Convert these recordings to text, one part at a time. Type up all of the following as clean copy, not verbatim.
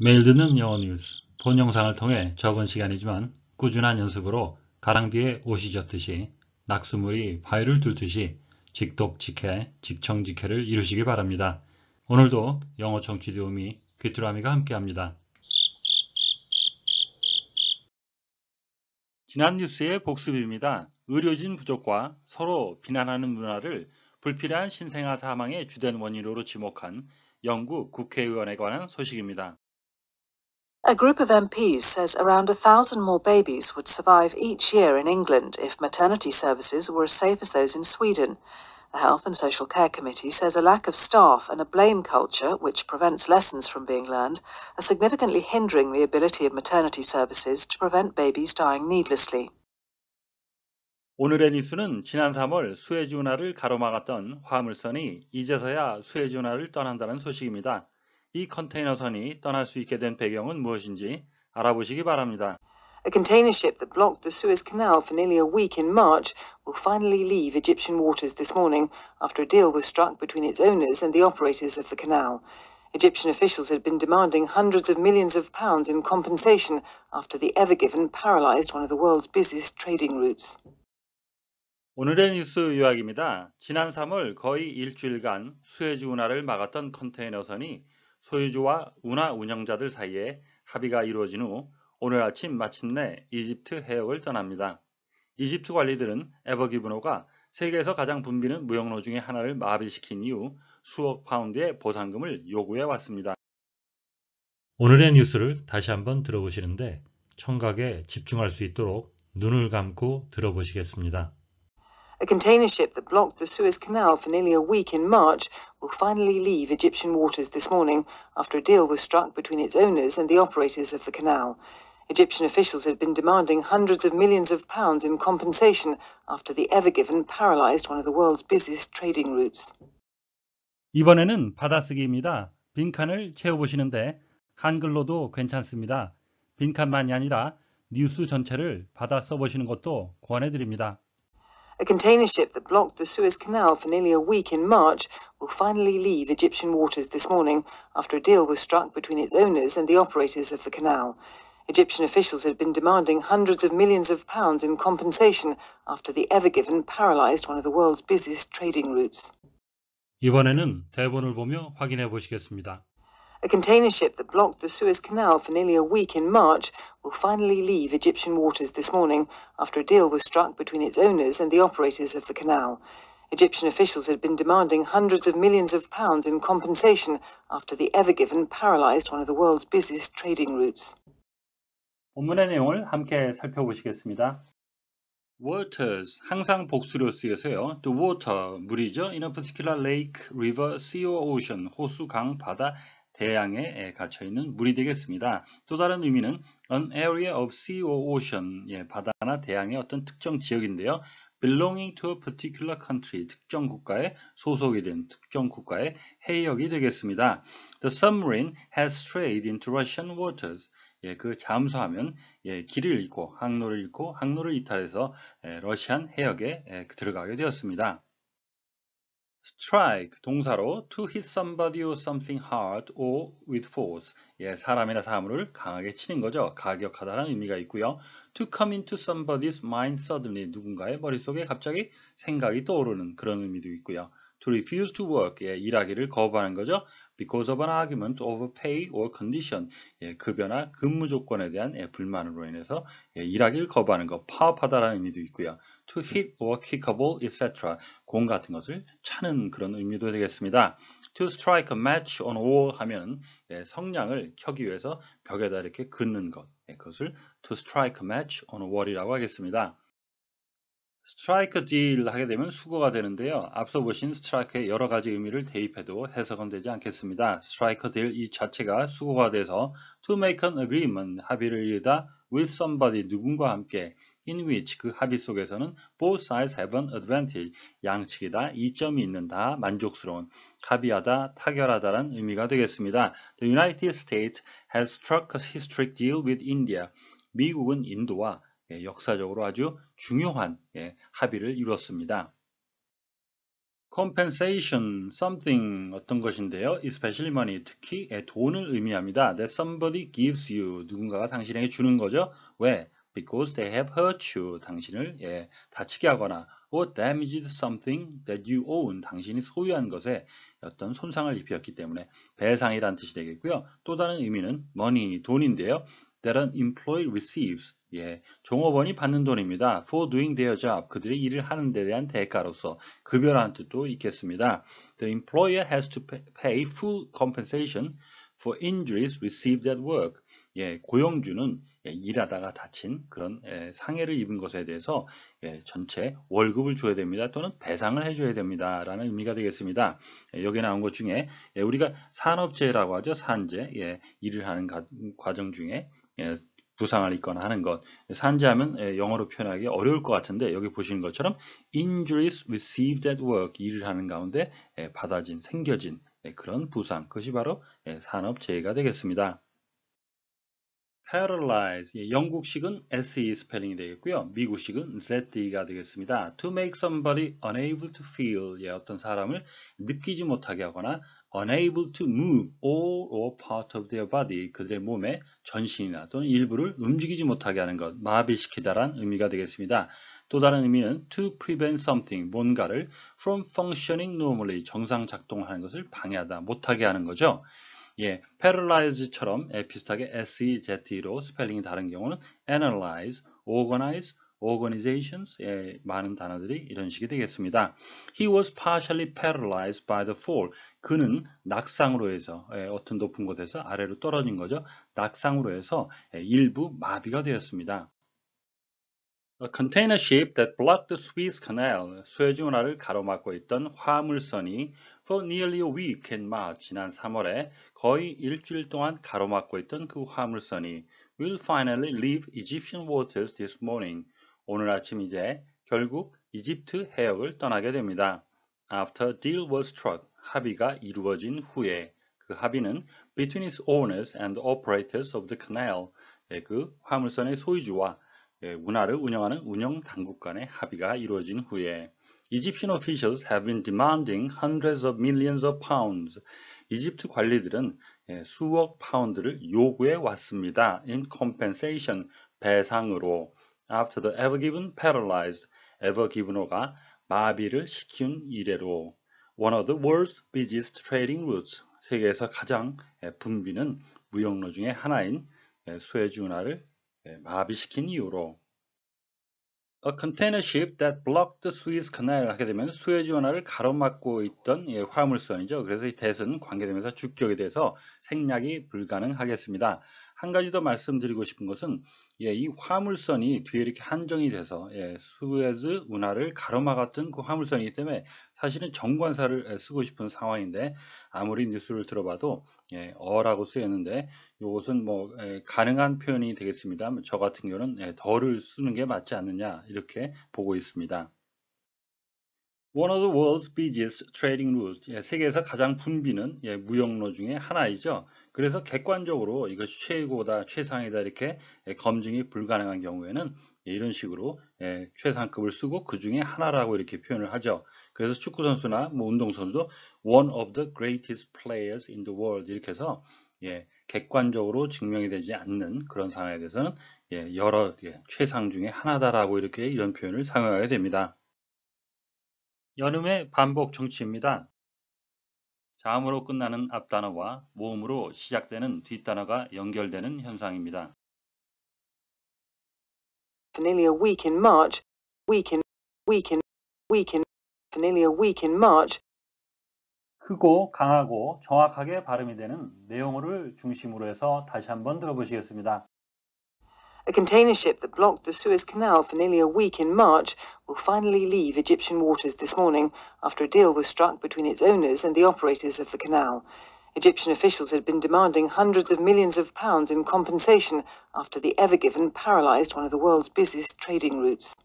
매일 듣는 영어 뉴스, 본 영상을 통해 적은 시간이지만 꾸준한 연습으로 가랑비에 옷이 젖듯이 낙수물이 바위를 뚫듯이 직독직해, 직청직해를 이루시기 바랍니다. 오늘도 영어 청취 도우미 귀뚜라미가 함께합니다. 지난 뉴스의 복습입니다. 의료진 부족과 서로 비난하는 문화를 불필요한 신생아 사망의 주된 원인으로 지목한 영국 국회의원에 관한 소식입니다. A group of MPs says around 1,000 more babies would survive each year in England if maternity services were as safe as those in Sweden. The Health and Social Care Committee says a lack of staff and a blame culture, which prevents lessons from being learned, are significantly hindering the ability of maternity services to prevent babies dying needlessly. 오늘의 뉴스는 지난 3월 수에즈 운하를 가로막았던 화물선이 이제서야 수에즈 운하를 떠난다는 소식입니다. 이 컨테이너선이 떠날 수 있게 된 배경은 무엇인지 알아보시기 바랍니다. A container ship that blocked the Suez Canal for nearly a week in March will finally leave Egyptian waters this morning after a deal was struck between its owners and the operators of the canal. Egyptian officials had been demanding hundreds of millions of pounds in compensation after the Ever Given paralyzed one of the world's busiest trading routes. 오늘의 뉴스 요약입니다. 지난 3월 거의 일주일간 수에즈 운하를 막았던 컨테이너선이 소유주와 운하 운영자들 사이에 합의가 이루어진 후 오늘 아침 마침내 이집트 해역을 떠납니다. 이집트 관리들은 에버기브노가 세계에서 가장 붐비는 무역로 중에 하나를 마비시킨 이후 수억 파운드의 보상금을 요구해 왔습니다. 오늘의 뉴스를 다시 한번 들어보시는데 청각에 집중할 수 있도록 눈을 감고 들어보시겠습니다. A container ship that blocked the Suez Canal for nearly a week in March will finally leave Egyptian waters this morning after a deal was struck between its owners and the operators of the canal. Egyptian officials had been demanding hundreds of millions of pounds in compensation after the Ever Given paralyzed one of the world's busiest trading routes. 이번에는 받아쓰기입니다. 빈칸을 채워보시는데 한글로도 괜찮습니다. 빈칸만이 아니라 뉴스 전체를 받아 써보시는 것도 권해드립니다. A container ship that blocked the Suez Canal for nearly a week in March will finally leave Egyptian waters this morning after a deal was struck between its owners and the operators of the canal. Egyptian officials had been demanding hundreds of millions of pounds in compensation after the Ever Given paralyzed one of the world's busiest trading routes. 이번에는 대본을 보며 확인해 보시겠습니다. A container ship that blocked the Suez Canal for nearly a week in March will finally leave Egyptian waters this morning after a deal was struck between its owners and the operators of the canal. Egyptian officials had been demanding hundreds of millions of pounds in compensation after the Ever Given paralyzed one of the world's busiest trading routes. 본문의 내용을 함께 살펴보시겠습니다. waters, 항상 복수로 쓰여서요. The water, 물이죠. in a particular lake, river, sea or ocean, 호수, 강, 바다, 대양에 갇혀있는 물이 되겠습니다. 또 다른 의미는 an area of sea or ocean, 바다나 대양의 어떤 특정 지역인데요. belonging to a particular country, 특정 국가에 소속이 된 특정 국가의 해역이 되겠습니다. The submarine has strayed into Russian waters. 그 잠수하면 길을 잃고 항로를 이탈해서 러시안 해역에 들어가게 되었습니다. strike 동사로 to hit somebody or something hard or with force. 사람이나 사물을 강하게 치는 거죠. 가격하다라는 의미가 있고요. to come into somebody's mind suddenly. 누군가의 머릿속에 갑자기 생각이 떠오르는 그런 의미도 있고요. to refuse to work. 일하기를 거부하는 거죠. because of an argument over pay or condition. 급여나 근무 조건에 대한 불만으로 인해서 일하기를 거부하는 거. 파업하다라는 의미도 있고요. to hit or kick a ball, etc. 공 같은 것을 차는 그런 의미도 되겠습니다. to strike a match on a wall 하면 성냥을 켜기 위해서 벽에다 이렇게 긋는 것. 그것을 to strike a match on a wall이라고 하겠습니다. strike a deal 하게 되면 수거가 되는데요. 앞서 보신 strike의 여러 가지 의미를 대입해도 해석은 되지 않겠습니다. strike a deal 이 자체가 수거가 돼서 to make an agreement 합의를 이루다 with somebody 누군가와 함께 in which 그 합의 속에서는 both sides have an advantage 양측이 다 이점이 있는 다 만족스러운 합의하다 타결하다라는 의미가 되겠습니다. The United States has struck a historic deal with India. 미국은 인도와 역사적으로 아주 중요한 합의를 이뤘습니다. compensation, something 어떤 것인데요. especially money, 특히 돈을 의미합니다. that somebody gives you, 누군가가 당신에게 주는 거죠. 왜? because they have hurt you, 당신을 다치게 하거나 or damaged something that you own, 당신이 소유한 것에 어떤 손상을 입혔기 때문에 배상이란 뜻이 되겠고요. 또 다른 의미는 money, 돈인데요. that an employee receives, 종업원이 받는 돈입니다. for doing their job, 그들의 일을 하는 데 대한 대가로서 급여라는 뜻도 있겠습니다. The employer has to pay full compensation for injuries received at work. 고용주는 일하다가 다친 그런 상해를 입은 것에 대해서 전체 월급을 줘야 됩니다. 또는 배상을 해줘야 됩니다. 라는 의미가 되겠습니다. 여기 나온 것 중에 우리가 산업재해라고 하죠. 산재, 일을 하는 과정 중에 부상을 입거나 하는 것. 산재하면 영어로 표현하기 어려울 것 같은데 여기 보시는 것처럼 injuries received at work, 일을 하는 가운데 받아진, 생겨진 그런 부상. 그것이 바로 산업재해가 되겠습니다. paralyze, 영국식은 SE 스펠링이 되겠고요. 미국식은 ZE가 되겠습니다. to make somebody unable to feel, 어떤 사람을 느끼지 못하게 하거나 unable to move all or part of their body, 그들의 몸의 전신이나 또는 일부를 움직이지 못하게 하는 것, 마비시키다란 의미가 되겠습니다. 또 다른 의미는 to prevent something, 뭔가를 from functioning normally, 정상 작동하는 것을 방해하다, 못하게 하는 거죠. paralyze처럼 비슷하게 SEZE로 스펠링이 다른 경우는 analyze, organize, organizations, 많은 단어들이 이런 식이 되겠습니다. He was partially paralyzed by the fall. 그는 낙상으로 해서 어떤 높은 곳에서 아래로 떨어진 거죠. 낙상으로 해서 일부 마비가 되었습니다. A container ship that blocked the Suez Canal, 수에즈 운하를 가로막고 있던 화물선이 for nearly a week in March, 지난 3월에 거의 일주일 동안 가로막고 있던 그 화물선이 will finally leave Egyptian waters this morning. 오늘 아침 이제 결국 이집트 해역을 떠나게 됩니다. After a deal was struck, 합의가 이루어진 후에, 그 합의는 between its owners and the operators of the canal, 그 화물선의 소유주와 운하를 운영하는 운영 당국 간의 합의가 이루어진 후에 Egyptian officials have been demanding hundreds of millions of pounds. 이집트 관리들은 수억 파운드를 요구해 왔습니다. In compensation, 배상으로. After the Ever Given paralyzed, Ever Given호가 마비를 시킨 이래로. One of the world's busiest trading routes, 세계에서 가장 붐비는 무역로 중에 하나인 수에즈 운하를 마비시킨 이유로. A container ship that blocked the Suez Canal 하게 되면 수에즈 운하를 가로막고 있던 화물선이죠. 그래서 이 that은 관계되면서 주격에 대해서 생략이 불가능하겠습니다. 한 가지 더 말씀드리고 싶은 것은 이 화물선이 뒤에 이렇게 한정이 돼서 수에즈 운하를 가로막았던 그 화물선이기 때문에 사실은 정관사를 쓰고 싶은 상황인데 아무리 뉴스를 들어봐도 어라고 쓰였는데 이것은 가능한 표현이 되겠습니다. 저 같은 경우는 더를 쓰는 게 맞지 않느냐 이렇게 보고 있습니다. One of the world's busiest trading routes, 세계에서 가장 붐비는 무역로 중에 하나이죠. 그래서 객관적으로 이것이 최고다, 최상이다 이렇게 검증이 불가능한 경우에는 이런 식으로 최상급을 쓰고 그 중에 하나라고 이렇게 표현을 하죠. 그래서 축구 선수나 운동 선수도 one of the greatest players in the world 이렇게 해서 객관적으로 증명이 되지 않는 그런 상황에 대해서는 여러 최상 중에 하나다라고 이렇게 이런 표현을 사용하게 됩니다. 연음의 반복 정치입니다. 자음으로 끝나는 앞단어와 모음으로 시작되는 뒷단어가 연결되는 현상입니다. For nearly a week in March, for nearly a week in March. 크고 강하고 정확하게 발음이 되는 내용어를 중심으로 해서 다시 한번 들어보시겠습니다. A container ship that blocked the Suez Canal for nearly a week in March will finally leave Egyptian waters this morning after a deal was struck between its owners and the operators of the canal. Egyptian officials had been demanding hundreds of millions of pounds in compensation after the Ever Given paralysed one of the world's busiest trading routes.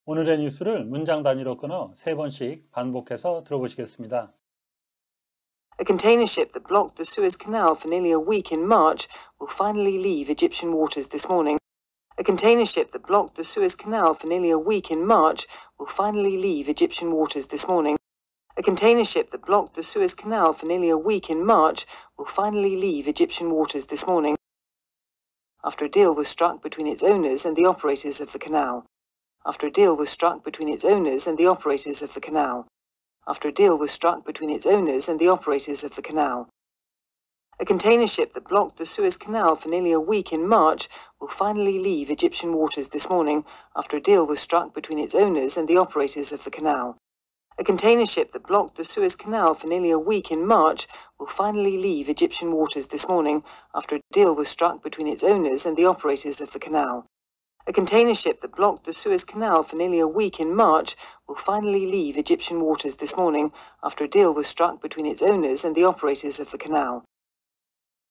오늘의 뉴스를 문장 단위로 끊어 3번씩 반복해서 들어보시겠습니다. A container ship that blocked the Suez Canal for nearly a week in March will finally leave Egyptian waters this morning A container ship that blocked the Suez Canal for nearly a week in March will finally leave Egyptian waters this morning. A container ship that blocked the Suez Canal for nearly a week in March will finally leave Egyptian waters this morning, after a deal was struck between its owners and the operators of the canal. After a deal was struck between its owners and the operators of the canal. After a deal was struck between its owners and the operators of the canal. A container ship that blocked the Suez Canal for nearly a week in March will finally leave Egyptian waters this morning, after a deal was struck between its owners and the operators of the canal. A container ship that blocked the Suez Canal for nearly a week in March will finally leave Egyptian waters this morning, after a deal was struck between its owners and the operators of the canal. A container ship that blocked the Suez Canal for nearly a week in March will finally leave Egyptian waters this morning, after a deal was struck between its owners and the operators of the canal.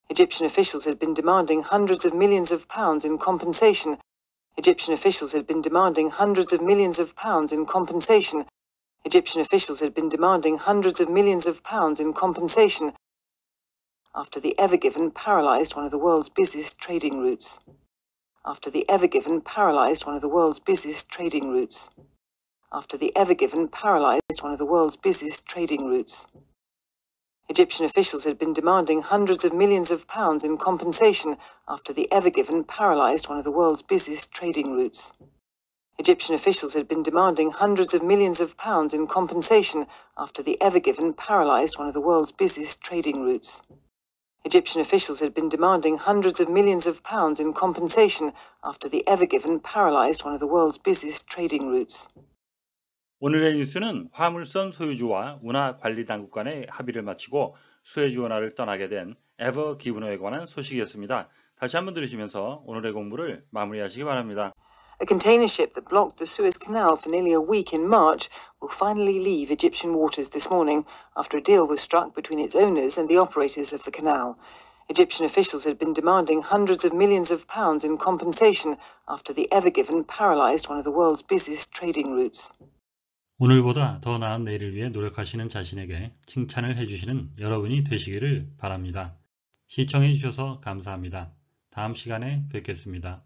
Egyptian officials had been demanding hundreds of millions of pounds in compensation. Egyptian officials had been demanding hundreds of millions of pounds in compensation. Egyptian officials had been demanding hundreds of millions of pounds in compensation after the Ever Given paralysed one of the world's busiest trading routes. After the Ever Given paralysed one of the world's busiest trading routes. After the Ever Given paralysed one of the world's busiest trading routes. Egyptian officials had been demanding hundreds of millions of pounds in compensation after the Ever Given paralysed one of the world's busiest trading routes. Egyptian officials had been demanding hundreds of millions of pounds in compensation after the Ever Given paralysed one of the world's busiest trading routes. Egyptian officials had been demanding hundreds of millions of pounds in compensation after the Ever Given paralysed one of the world's busiest trading routes. 오늘의 뉴스는 화물선 소유주와 운하관리당국 간의 합의를 마치고 수에즈 운하를 떠나게 된 에버 기브너에 관한 소식이었습니다. 다시 한번 들으시면서 오늘의 공부를 마무리하시기 바랍니다. A container ship that blocked the Suez Canal for nearly a week in March will finally leave Egyptian waters this morning after a deal was struck between its owners and the operators of the canal. Egyptian officials had been demanding hundreds of millions of pounds in compensation after the Ever Given paralysed one of the world's busiest trading routes. 오늘보다 더 나은 내일을 위해 노력하시는 자신에게 칭찬을 해주시는 여러분이 되시기를 바랍니다. 시청해 주셔서 감사합니다. 다음 시간에 뵙겠습니다.